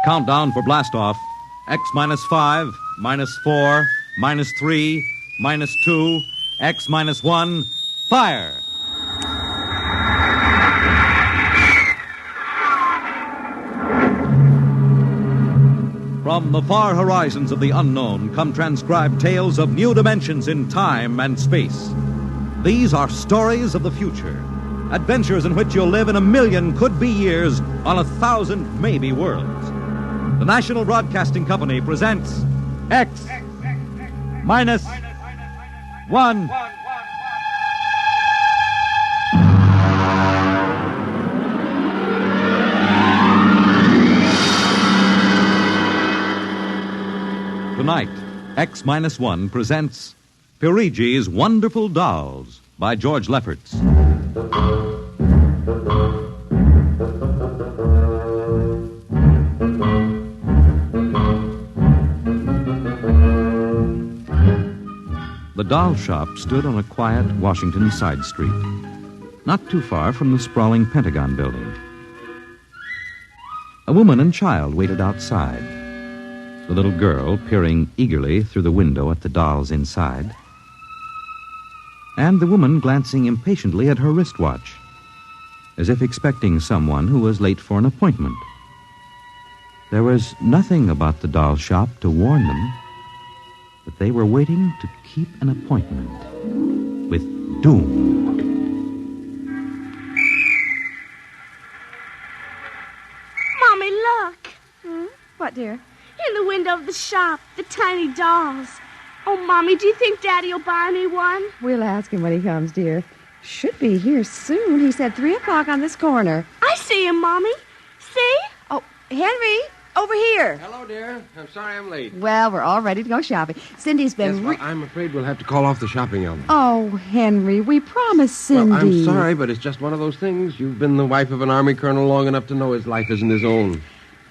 Countdown for blastoff. X minus 5, minus 4, minus 3, minus 2, X minus 1, fire! From the far horizons of the unknown come transcribed tales of new dimensions in time and space. These are stories of the future, adventures in which you'll live in 1,000,000 could-be years on 1,000 maybe worlds. The National Broadcasting Company presents X minus 1. Tonight, X minus 1 presents Perigi's Wonderful Dolls by George Lefferts. The doll shop stood on a quiet Washington side street, not too far from the sprawling Pentagon building. A woman and child waited outside, the little girl peering eagerly through the window at the dolls inside, and the woman glancing impatiently at her wristwatch, as if expecting someone who was late for an appointment. There was nothing about the doll shop to warn them that they were waiting to keep an appointment with doom. Mommy, look. What, dear? In the window of the shop, the tiny dolls. Oh, Mommy, do you think Daddy will buy me one? We'll ask him when he comes, dear. Should be here soon. He said 3 o'clock on this corner. I see him, Mommy. See? Oh, Henry, over here. Hello, dear. I'm sorry I'm late. Well, we're all ready to go shopping. Cindy's been... Yes, well, I'm afraid we'll have to call off the shopping, Elma. Oh, Henry, we promised Cindy. Well, I'm sorry, but it's just one of those things. You've been the wife of an army colonel long enough to know his life isn't his own.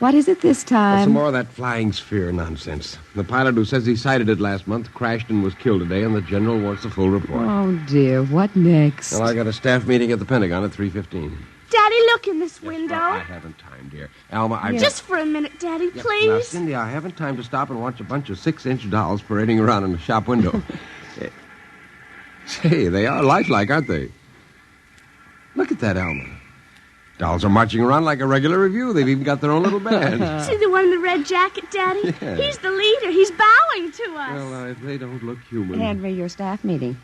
What is it this time? Some more of that flying sphere nonsense. The pilot who says he sighted it last month crashed and was killed today, and the general wants the full report. Oh, dear. What next? Well, I got a staff meeting at the Pentagon at 3:15. Daddy, look in this window. Well, I haven't time, dear. Alma, Just for a minute, Daddy, Yes, please. Now, Cindy, I haven't time to stop and watch a bunch of 6-inch dolls parading around in the shop window. Say, they are lifelike, aren't they? Look at that, Alma. Dolls are marching around like a regular review. They've even got their own little band. See the one in the red jacket, Daddy? Yeah. He's the leader. He's bowing to us. Well, if they don't look human. Henry, your staff meeting.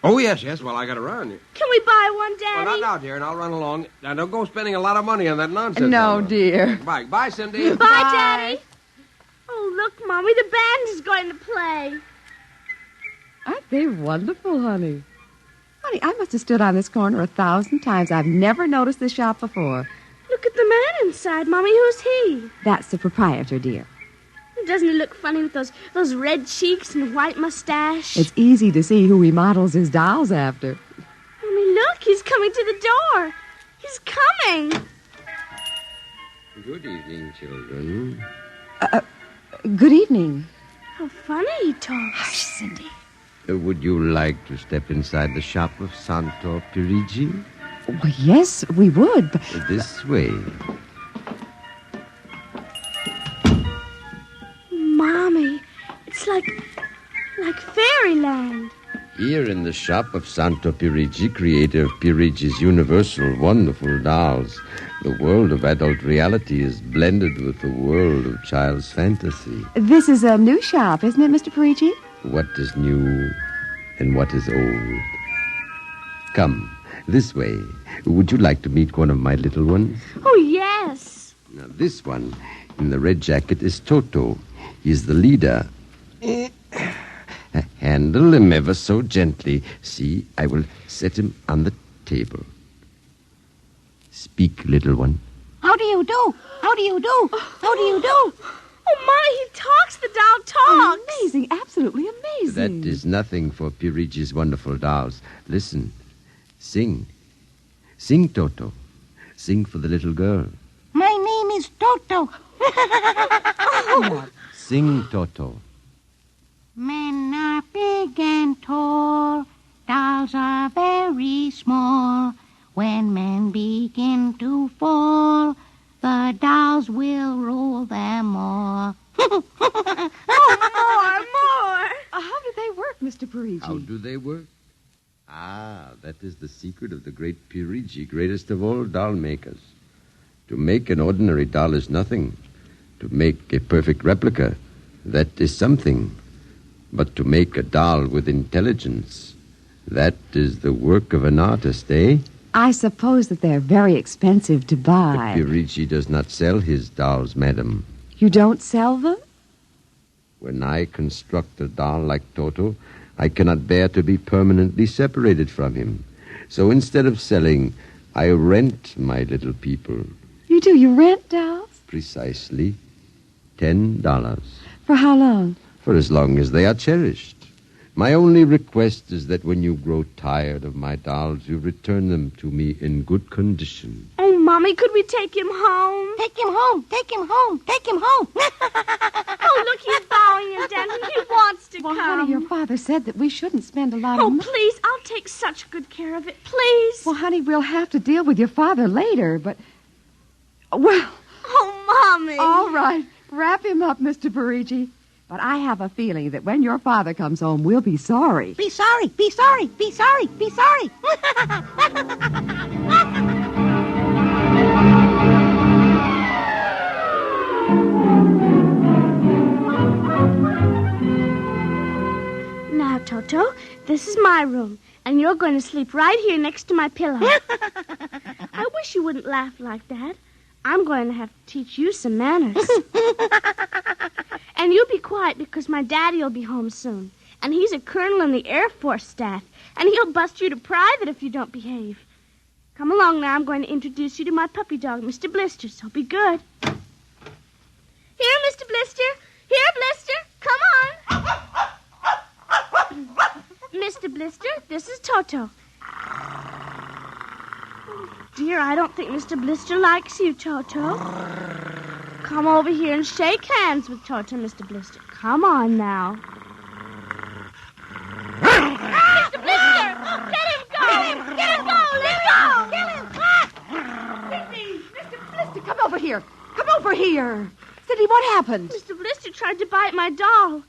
Oh, yes. Well, I got to run. Can we buy one, Daddy? Well, not now, dear, and I'll run along. Now, don't go spending a lot of money on that nonsense. No, Alma. dear. Bye. Bye, Cindy. Bye, Daddy. Oh, look, Mommy, the band is going to play. Aren't they wonderful, honey? Honey, I must have stood on this corner 1,000 times. I've never noticed this shop before. Look at the man inside, Mommy. Who's he? That's the proprietor, dear. Doesn't he look funny with those red cheeks and white mustache? It's easy to see who he models his dolls after. Mommy, look. He's coming to the door. He's coming. Good evening, children. Good evening. How funny he talks. Hush, Cindy. Would you like to step inside the shop of Santo Perigi? Well, yes, we would. But... This way. Mommy, it's like fairyland. Here in the shop of Santo Perigi, creator of Perigi's universal wonderful dolls, the world of adult reality is blended with the world of child's fantasy. This is a new shop, isn't it, Mr. Perigi? What is new and what is old? Come, this way. Would you like to meet one of my little ones? Oh, yes. Now, this one in the red jacket is Toto. He's the leader. Handle him ever so gently. See, I will set him on the table. Speak, little one. How do you do? How do you do? How do you do? Oh, Mommy, he talks. The doll talks. Amazing, absolutely amazing. That is nothing for Perigi's wonderful dolls. Listen. Sing. Sing, Toto. Sing for the little girl. My name is Toto. Sing, Toto. Men are big and tall. Dolls are very small. When men begin to fall, the dolls will roll their More. How do they work, Mr. Perigi? How do they work? That is the secret of the great Perigi, greatest of all doll makers. To make an ordinary doll is nothing. To make a perfect replica, that is something. But to make a doll with intelligence, that is the work of an artist, eh? I suppose that they're very expensive to buy. The Perigi does not sell his dolls, madam. You don't sell them? When I construct a doll like Toto, I cannot bear to be permanently separated from him. So instead of selling, I rent my little people. You do? You rent dolls? Precisely $10. For how long? For as long as they are cherished. My only request is that when you grow tired of my dolls, you return them to me in good condition. Oh, Mommy, could we take him home? Take him home. Take him home. Take him home. Oh, look, he's bowing and dancing. He wants to Well, come. honey, your father said that we shouldn't spend a lot Oh, of money. please, I'll take such good care of it. Please. Well, honey, we'll have to deal with your father later, but... Well, Oh, Mommy. all right. Wrap him up, Mr. Perigi. But I have a feeling that when your father comes home, we'll be sorry. Be sorry. Be sorry. Be sorry. Be sorry. Now, Toto, this is my room, and you're going to sleep right here next to my pillow. I wish you wouldn't laugh like that. I'm going to have to teach you some manners. And you be quiet because my daddy will be home soon. And he's a colonel in the Air Force staff. And he'll bust you to private if you don't behave. Come along now. I'm going to introduce you to my puppy dog, Mr. Blister, so be good. Here, Mr. Blister. Here, Blister. Come on. Mr. Blister, this is Toto. Dear, I don't think Mr. Blister likes you, Toto. Come over here and shake hands with Toto, Mr. Blister. Come on now. Mr. Blister! Let him go! Let him go! Let him go! Kill him! Cindy! Mr. Blister, come over here. Come over here. Cindy, what happened? Mr. Blister tried to bite my doll. Look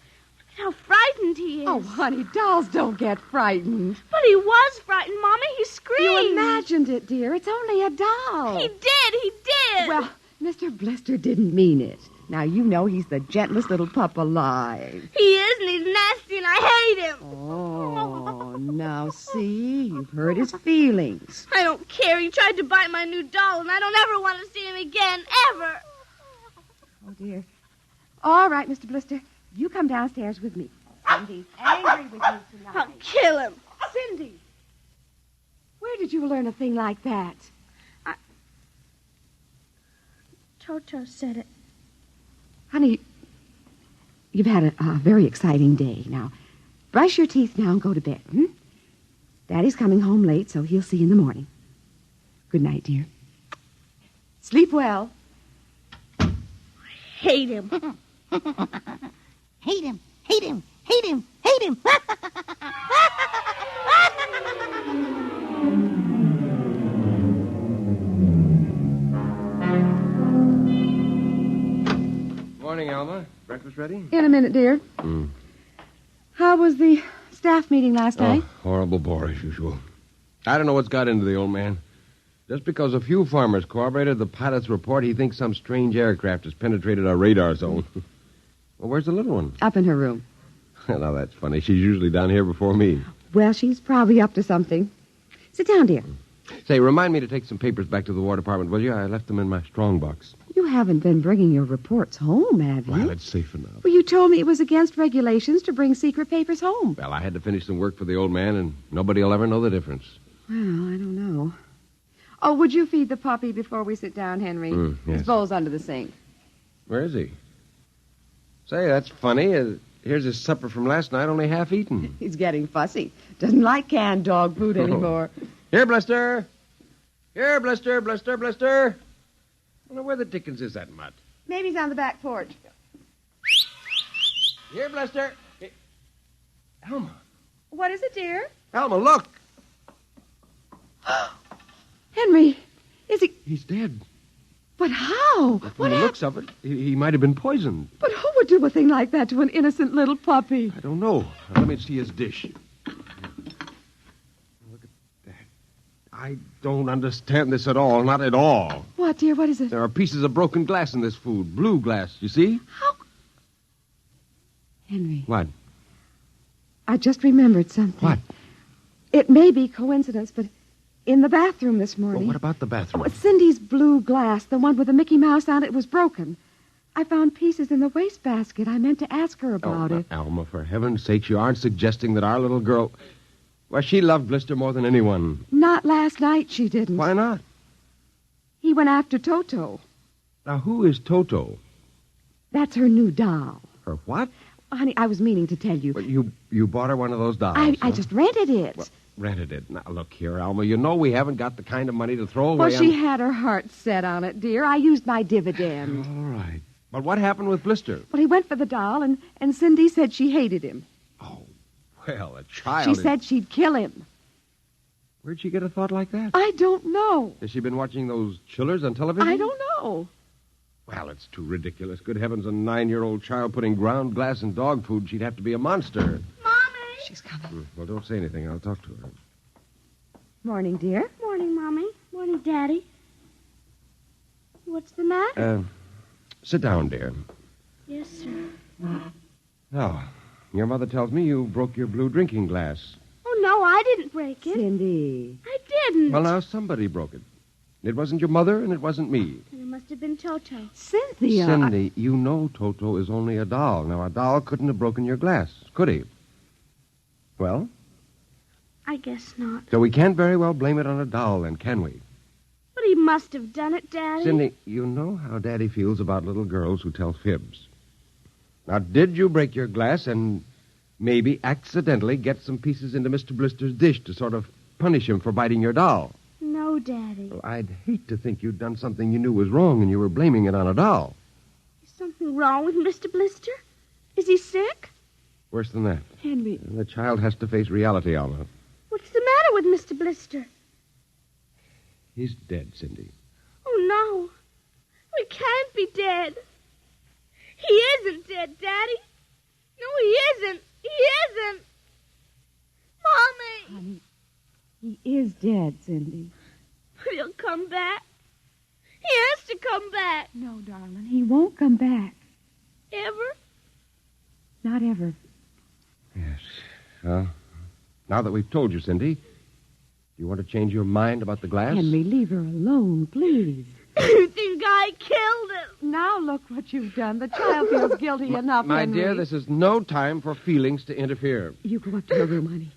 at how frightened he is. Oh, honey, dolls don't get frightened. But he was frightened, Mommy. He screamed. You imagined it, dear. It's only a doll. He did. Well, Mr. Blister didn't mean it. Now, you know he's the gentlest little pup alive. He is, and he's nasty, and I hate him. Oh, now see, you've hurt his feelings. I don't care. He tried to bite my new doll, and I don't ever want to see him again, ever. Oh, dear. All right, Mr. Blister, you come downstairs with me. Cindy's angry with you tonight. I'll kill him. Cindy, where did you learn a thing like that? Toto said it. Honey, you've had a very exciting day. Now, brush your teeth now and go to bed, Daddy's coming home late, so he'll see you in the morning. Good night, dear. Sleep well. Hate him. Hate him. Hate him. Hate him. Hate him. Morning, Alma. Breakfast ready? In a minute, dear. How was the staff meeting last night? Horrible bore as usual. I don't know what's got into the old man. Just because a few farmers corroborated the pilot's report, he thinks some strange aircraft has penetrated our radar zone. Well, where's the little one? Up in her room. Now, that's funny. She's usually down here before me. Well, she's probably up to something. Sit down, dear. Say, remind me to take some papers back to the War Department, will you? I left them in my strong box. You haven't been bringing your reports home, have you? Well, it's safe enough. Well, you told me it was against regulations to bring secret papers home. Well, I had to finish some work for the old man, and nobody will ever know the difference. Well, I don't know. Oh, would you feed the puppy before we sit down, Henry? Yes. His bowl's under the sink. Where is he? Say, that's funny. Here's his supper from last night, only half eaten. He's getting fussy. Doesn't like canned dog food anymore. Here, Blister. Here, Blister, Blister, Blister. I wonder where the dickens is that mutt? Maybe he's on the back porch. Here, Blister. Hey, Alma. What is it, dear? Alma, look. Henry, is he... He's dead. But how? From the looks of it, he might have been poisoned. But who would would do a thing like that to an innocent little puppy? I don't know. Let me see his dish. Look at that. I don't understand this at all. Not at all. What, dear? What is it? There are pieces of broken glass in this food. Blue glass, you see? How? Henry. What? I just remembered something. What? It may be coincidence, but in the bathroom this Well, morning... what about the bathroom? Oh, Cindy's blue glass, the one with the Mickey Mouse on it, was broken. I found pieces in the wastebasket. I meant to ask her about it. Alma, for heaven's sake, you aren't suggesting that our little girl... Well, she loved Blister more than anyone. Not last night, she didn't. Why not? He went after Toto. Now, who is Toto? That's her new doll. Her what? Honey, I was meaning to tell you. Well, you bought her one of those dolls, I huh? just rented it. Well, rented it. Now, look here, Alma. You know we haven't got the kind of money to throw away Well, she on... had her heart set on it, dear. I used my dividend. All right. But what happened with Blister? Well, he went for the doll, and Cindy said she hated him. Oh, well, a child... She said she'd kill him. Where'd she get a thought like that? I don't know. Has she been watching those chillers on television? I don't know. Well, it's too ridiculous. Good heavens, a 9-year-old child putting ground glass in dog food. She'd have to be a monster. Mommy! She's coming. Well, don't say anything. I'll talk to her. Morning, dear. Morning, Mommy. Morning, Daddy. What's the matter? Sit down, dear. Yes, sir. Now, your mother tells me you broke your blue drinking glass. Oh, no, I didn't break it. Cindy. I didn't. Well, now, somebody broke it. It wasn't your mother, and it wasn't me. And it must have been Toto. Cynthia. Cindy, you know Toto is only a doll. Now, a doll couldn't have broken your glass, could he? Well? I guess not. So we can't very well blame it on a doll, then, can we? But he must have done it, Daddy. Cindy, you know how Daddy feels about little girls who tell fibs. Now, did you break your glass and maybe accidentally get some pieces into Mr. Blister's dish to sort of punish him for biting your doll? No, Daddy. Well, I'd hate to think you'd done something you knew was wrong and you were blaming it on a doll. Is something wrong with Mr. Blister? Is he sick? Worse than that. Henry. The child has to face reality, Alma. What's the matter with Mr. Blister? He's dead, Cindy. Oh, no. He can't be dead. He isn't dead, Daddy. No, he isn't. He isn't. Mommy! Honey, he is dead, Cindy. But he'll come back. He has to come back. No, darling, he won't come back. Ever? Not ever. Yes. Well, now that we've told you, Cindy, do you want to change your mind about the glass? Henry, leave her alone, please. You think I killed him? Now look what you've done. The child feels guilty enough, My Henry. dear, this is no time for feelings to interfere. You go up to your room, honey.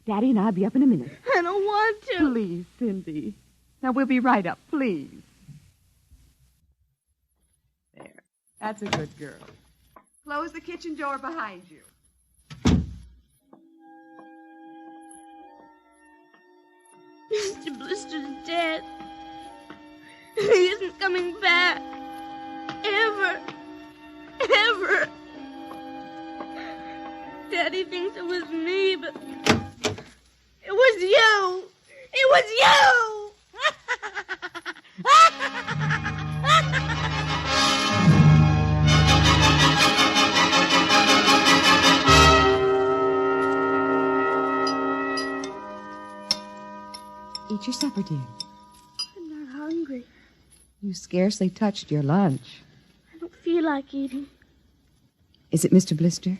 Daddy and I'll be up in a minute. I don't want to. Please, Cindy. Now, we'll be right up, please. There. That's a good girl. Close the kitchen door behind you. Mr. Blister's dead. He isn't coming back. Ever. Ever. Daddy thinks it was me, but it was you. It was you. Eat your supper, dear. I'm not hungry. You scarcely touched your lunch. I don't feel like eating. Is it Mr. Blister?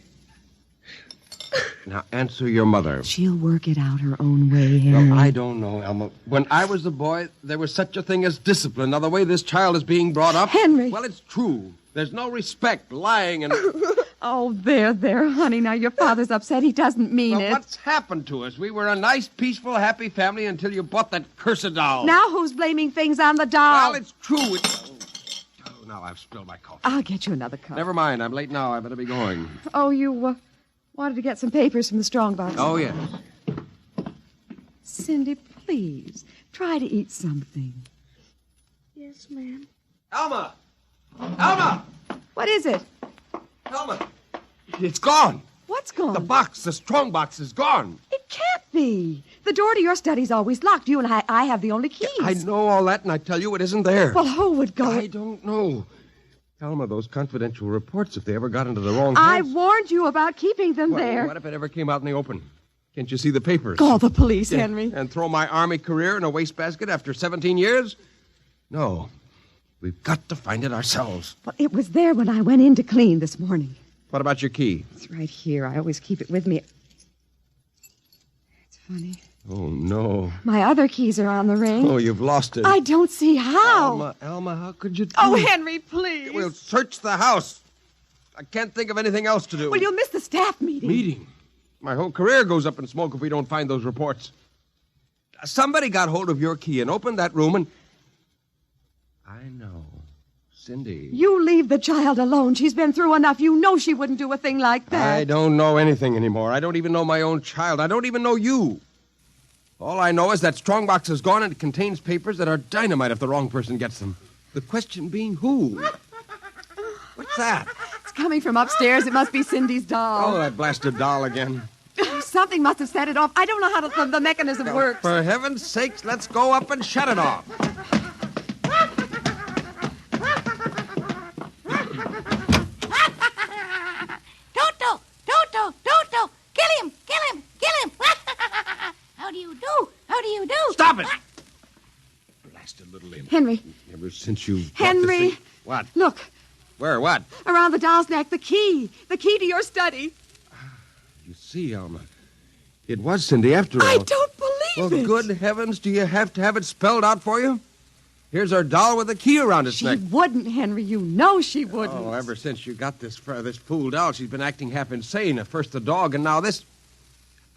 Now, answer your mother. She'll work it out her own way, Henry. Well, I don't know, Elma. When I was a boy, there was such a thing as discipline. Now, the way this child is being brought up... Henry! Well, it's true. There's no respect, lying, and... Oh, there, honey. Now, your father's upset. He doesn't mean Well, it. what's happened to us? We were a nice, peaceful, happy family until you bought that cursed doll. Now who's blaming things on the doll? Well, it's true. Oh, now I've spilled my coffee. I'll get you another cup. Never mind. I'm late now. I better be going. Oh, you wanted to get some papers from the strongbox. Oh, yes. Cindy, please, try to eat something. Yes, ma'am. Alma! Alma! What is it? Alma! It's gone. What's gone? The strong box is gone. It can't be. The door to your study's always locked. You and I have the only keys. I know all that, and I tell you it isn't there. Well, who would go? I don't know. Alma, those confidential reports, if they ever got into the wrong I hands... warned you about keeping them there. What if it ever came out in the open? Can't you see the papers? Call the police, Henry. And throw my Army career in a wastebasket after 17 years? No. We've got to find it ourselves. Well, it was there when I went in to clean this morning. What about your key? It's right here. I always keep it with me. It's funny. Oh, no. My other keys are on the ring. Oh, you've lost it. I don't see how. Alma, how could you do Oh, it? Henry, please. We'll search the house. I can't think of anything else to do. Well, you'll miss the staff meeting. Meeting? My whole career goes up in smoke if we don't find those reports. Somebody got hold of your key and opened that room and... I know. Cindy. You leave the child alone. She's been through enough. You know she wouldn't do a thing like that. I don't know anything anymore. I don't even know my own child. I don't even know you. All I know is that strongbox is gone and it contains papers that are dynamite if the wrong person gets them. The question being who? What's that? It's coming from upstairs. It must be Cindy's doll. Oh, that blasted doll again. Something must have set it off. I don't know how the mechanism works. For heaven's sakes, let's go up and shut it off. Toto, kill him. How do you do? Stop it! Blasted little imp. Henry. Ever since you... Henry. What? Look, Where? What? around the doll's neck, the key. The key to your study. You see, Alma, it was Cindy after all. I don't believe Well, it. good heavens, do you have to have it spelled out for you? Here's our doll with a key around its She neck. wouldn't, Henry. You know she wouldn't. Oh, ever since you got this fool doll, she's been acting half insane. At first the dog, and now this.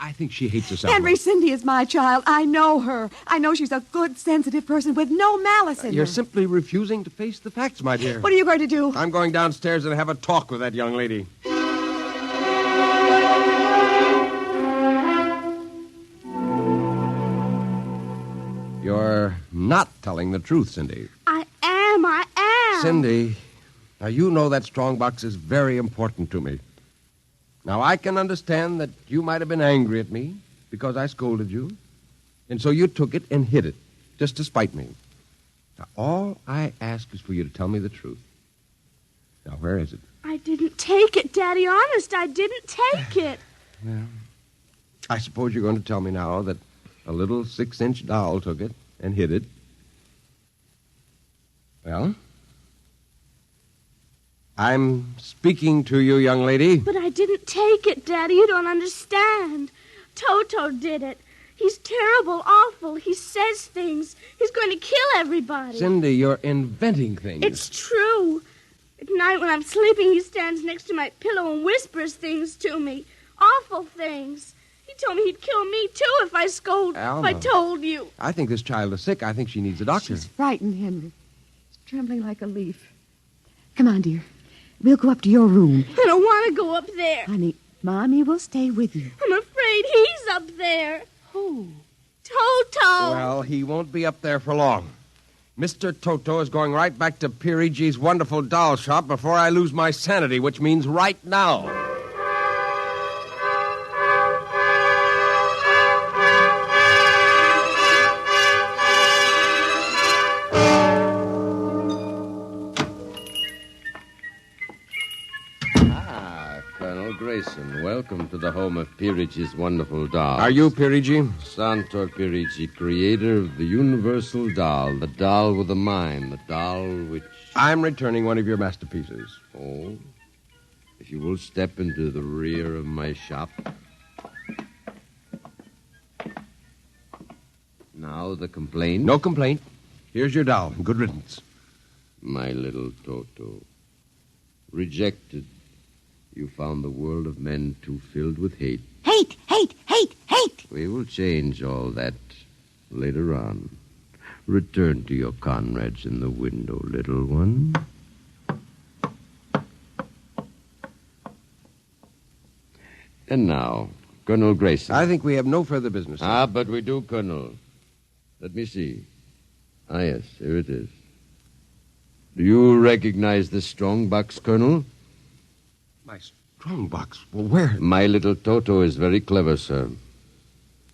I think she hates us, Alma. Henry, Cindy is my child. I know her. I know she's a good, sensitive person with no malice in You're her. simply refusing to face the facts, my dear. What are you going to do? I'm going downstairs and have a talk with that young lady. You're not telling the truth, Cindy. I am. Cindy, now you know that strongbox is very important to me. Now, I can understand that you might have been angry at me because I scolded you, and so you took it and hid it, just to spite me. Now, all I ask is for you to tell me the truth. Now, where is it? I didn't take it, Daddy. Honest, I didn't take it. Well, I suppose you're going to tell me now that a little 6-inch doll took it and hid it. Well, I'm speaking to you, young lady. But I didn't take it, Daddy. You don't understand. Toto did it. He's terrible, awful. He says things. He's going to kill everybody. Cindy, you're inventing things. It's true. At night when I'm sleeping, he stands next to my pillow and whispers things to me. Awful things. He told me he'd kill me, too, if I Alma. if I told you. I think this child is sick. I think she needs a doctor. She's frightened, Henry. She's trembling like a leaf. Come on, dear. We'll go up to your room. I don't want to go up there. Honey, Mommy will stay with you. I'm afraid he's up there. Who? Toto. Well, he won't be up there for long. Mr. Toto is going right back to Perigi's wonderful doll shop before I lose my sanity, which means right now. Colonel Grayson, welcome to the home of Perigi's wonderful doll. Are you Perigi? Santor Perigi, creator of the universal doll, the doll with a mind, the doll which... I'm returning one of your masterpieces. Oh, if you will step into the rear of my shop. Now the complaint. No complaint. Here's your doll. Good riddance. My little Toto. Rejected. You found the world of men too filled with hate. Hate. We will change all that later on. Return to your comrades in the window, little one. And now, Colonel Grayson. I think we have no further business. But we do, Colonel. Let me see. Yes, here it is. Do you recognize this strong box, Colonel? My strongbox. Well, where? My little Toto is very clever, sir.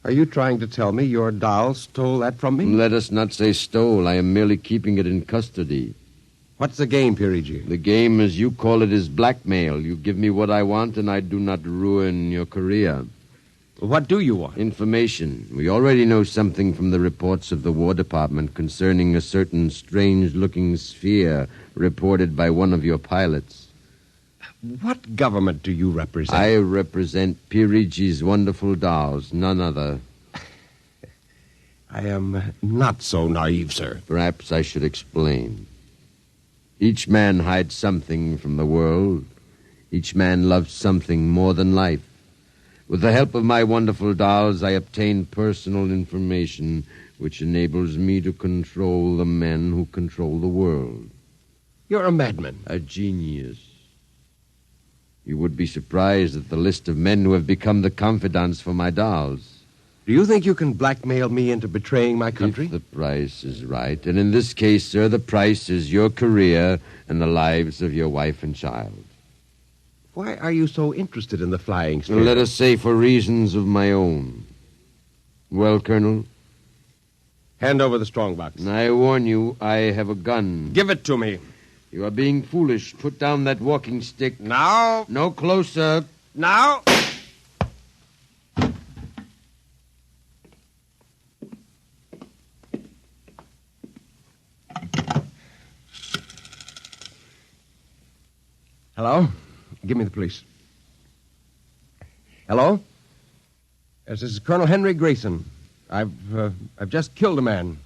Are you trying to tell me your doll stole that from me? Let us not say stole. I am merely keeping it in custody. What's the game, Perigi? The game, as you call it, is blackmail. You give me what I want, and I do not ruin your career. What do you want? Information. We already know something from the reports of the War Department concerning a certain strange-looking sphere reported by one of your pilots. What government do you represent? I represent Perigi's wonderful dolls, none other. I am not so naive, sir. Perhaps I should explain. Each man hides something from the world. Each man loves something more than life. With the help of my wonderful dolls, I obtain personal information which enables me to control the men who control the world. You're a madman. A genius. You would be surprised at the list of men who have become the confidants for my dolls. Do you think you can blackmail me into betraying my country? If the price is right. And in this case, sir, the price is your career and the lives of your wife and child. Why are you so interested in the flying sphere? Let us say for reasons of my own. Well, Colonel? Hand over the strongbox. And I warn you, I have a gun. Give it to me. You are being foolish. Put down that walking stick. Now. No closer. Now. Hello? Give me the police. Hello? Yes, this is Colonel Henry Grayson. I've just killed a man.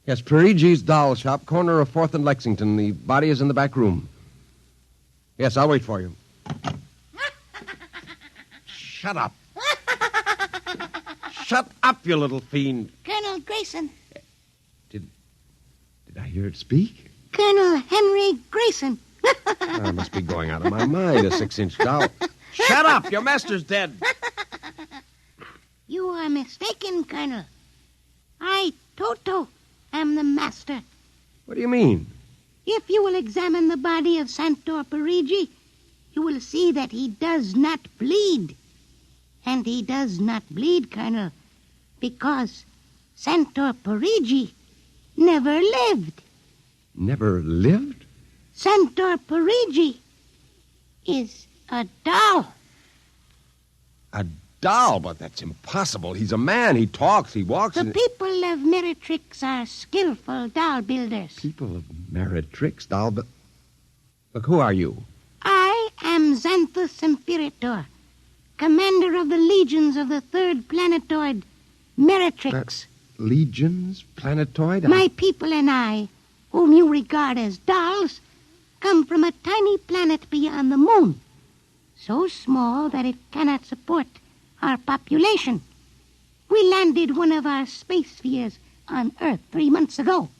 Yes, Perigi's doll shop, corner of 4th and Lexington. The body is in the back room. Yes, I'll wait for you. Shut up. Shut up, you little fiend. Colonel Grayson. Did I hear it speak? Colonel Henry Grayson. I must be going out of my mind, a 6-inch doll. Shut up! Your master's dead. You are mistaken, Colonel. I, Toto, am the master. What do you mean? If you will examine the body of Santor Perigi, you will see that he does not bleed. And he does not bleed, Colonel, because Santor Perigi never lived. Never lived? Santor Perigi is a doll. A doll? But that's impossible. He's a man. He talks. He walks. The people of Meretrix are skillful doll builders. People of Meretrix, doll. But look, who are you? I am Xanthus Imperator, commander of the legions of the 3rd planetoid, Meretrix. Legions? Planetoid? My people and I, whom you regard as dolls, come from a tiny planet beyond the moon, so small that it cannot support our population. We landed one of our space spheres on Earth 3 months ago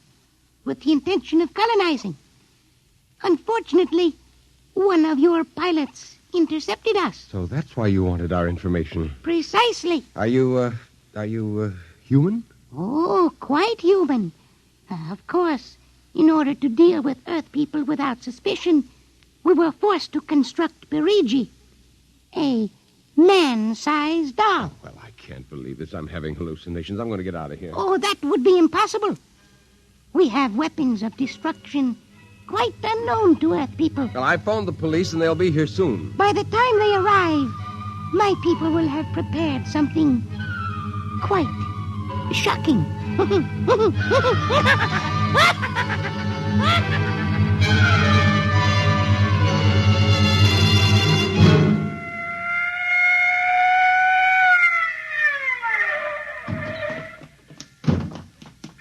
with the intention of colonizing. Unfortunately, one of your pilots intercepted us. So that's why you wanted our information. Precisely. Are you human? Oh, quite human. Of course, in order to deal with Earth people without suspicion, we were forced to construct Perigi, a man-sized doll. Well, I can't believe this. I'm having hallucinations. I'm going to get out of here. Oh, that would be impossible. We have weapons of destruction quite unknown to Earth people. Well, I phoned the police, and they'll be here soon. By the time they arrive, my people will have prepared something quite shocking.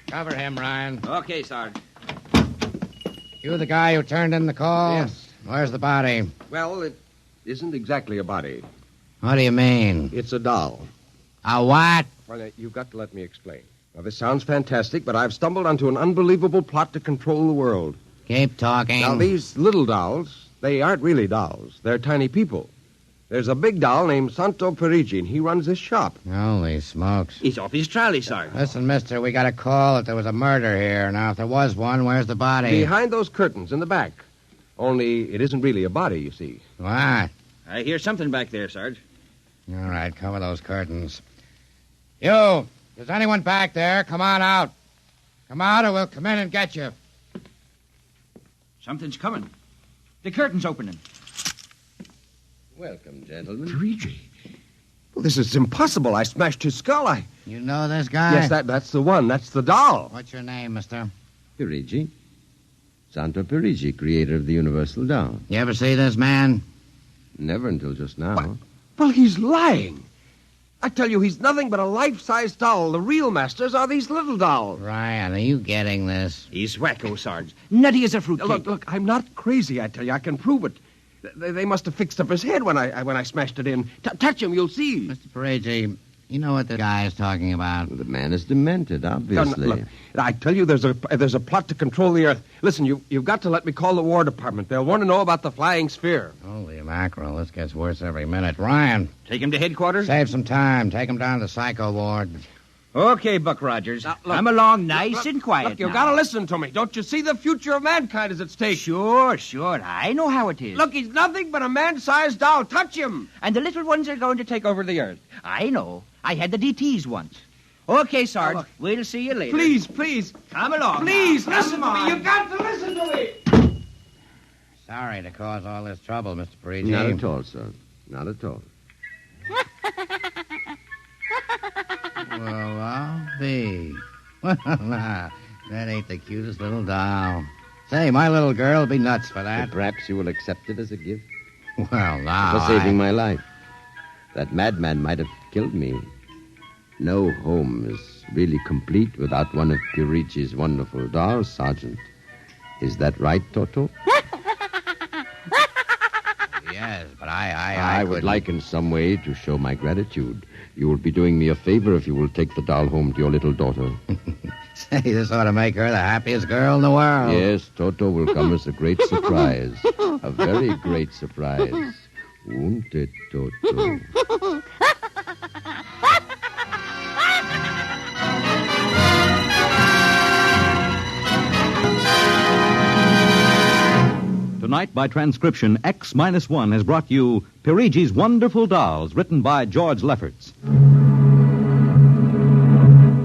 Cover him, Ryan. Okay, Sarge. You the guy who turned in the call? Yes. Where's the body? Well, it isn't exactly a body. What do you mean? It's a doll. A what? Well, you've got to let me explain. Now, this sounds fantastic, but I've stumbled onto an unbelievable plot to control the world. Keep talking. Now, these little dolls, they aren't really dolls. They're tiny people. There's a big doll named Santo Perigi, and he runs this shop. Holy smokes. He's off his trolley, Sarge. Listen, mister, we got a call that there was a murder here. Now, if there was one, where's the body? Behind those curtains in the back. Only it isn't really a body, you see. What? I hear something back there, Sarge. All right, cover those curtains. You, is anyone back there? Come on out. Come out or we'll come in and get you. Something's coming. The curtain's opening. Welcome, gentlemen. Perigi. Well, this is impossible. I smashed his skull. You know this guy? Yes, that's the one. That's the doll. What's your name, mister? Perigi. Santo Perigi, creator of the Universal Doll. You ever see this man? Never until just now. What? Well, he's lying. I tell you, he's nothing but a life-size doll. The real masters are these little dolls. Ryan, are you getting this? He's wacko, Sarge. Nutty as a fruitcake. Look, I'm not crazy, I tell you. I can prove it. They must have fixed up his head when I smashed it in. Touch him, you'll see. Mr. Perigi, you know what the guy is talking about. The man is demented, obviously. Look, I tell you, there's a plot to control the Earth. Listen, you've got to let me call the War Department. They'll want to know about the flying sphere. Holy mackerel, this gets worse every minute. Ryan, Take him to headquarters? save some time. Take him down to the psycho ward. Okay, Buck Rogers. Look, Come along nice and quiet. Look, you've now. got to listen to me. Don't you see the future of mankind is at stake? Sure. I know how it is. Look, he's nothing but a man-sized doll. Touch him. And the little ones are going to take over the Earth. I know. I had the DTs once. Okay, Sarge. look. We'll see you later. Please. Come along. Please, now. listen Come to me. on. You've got to listen to me. Sorry to cause all this trouble, Mr. Perigi. Not at all, sir. Not at all. Well, I'll be. Well, that ain't the cutest little doll. Say, my little girl will be nuts for that. But perhaps you will accept it as a gift Well, now, for saving my life. That madman might have killed me. No home is really complete without one of Perigi's wonderful dolls, Sergeant. Is that right, Toto? Yes, but I would couldn't- like in some way to show my gratitude. You will be doing me a favor if you will take the doll home to your little daughter. Say, this ought to make her the happiest girl in the world. Yes, Toto will come as a great surprise. A very great surprise. Won't it, Toto? Tonight, by transcription, X-1 has brought you Perigi's Wonderful Dolls, written by George Lefferts.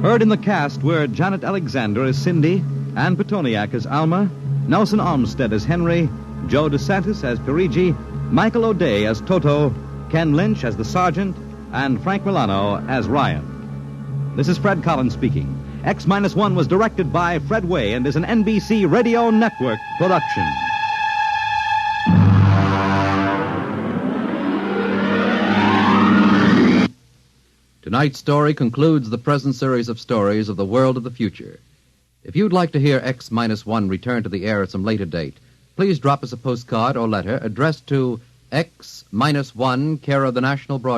Heard in the cast were Janet Alexander as Cindy, Ann Petoniak as Alma, Nelson Olmsted as Henry, Joe DeSantis as Perigi, Michael O'Day as Toto, Ken Lynch as the Sergeant, and Frank Milano as Ryan. This is Fred Collins speaking. X-1 was directed by Fred Way and is an NBC Radio Network production. Tonight's story concludes the present series of stories of the world of the future. If you'd like to hear X-1 return to the air at some later date, please drop us a postcard or letter addressed to X-1, care of the National Broadcasting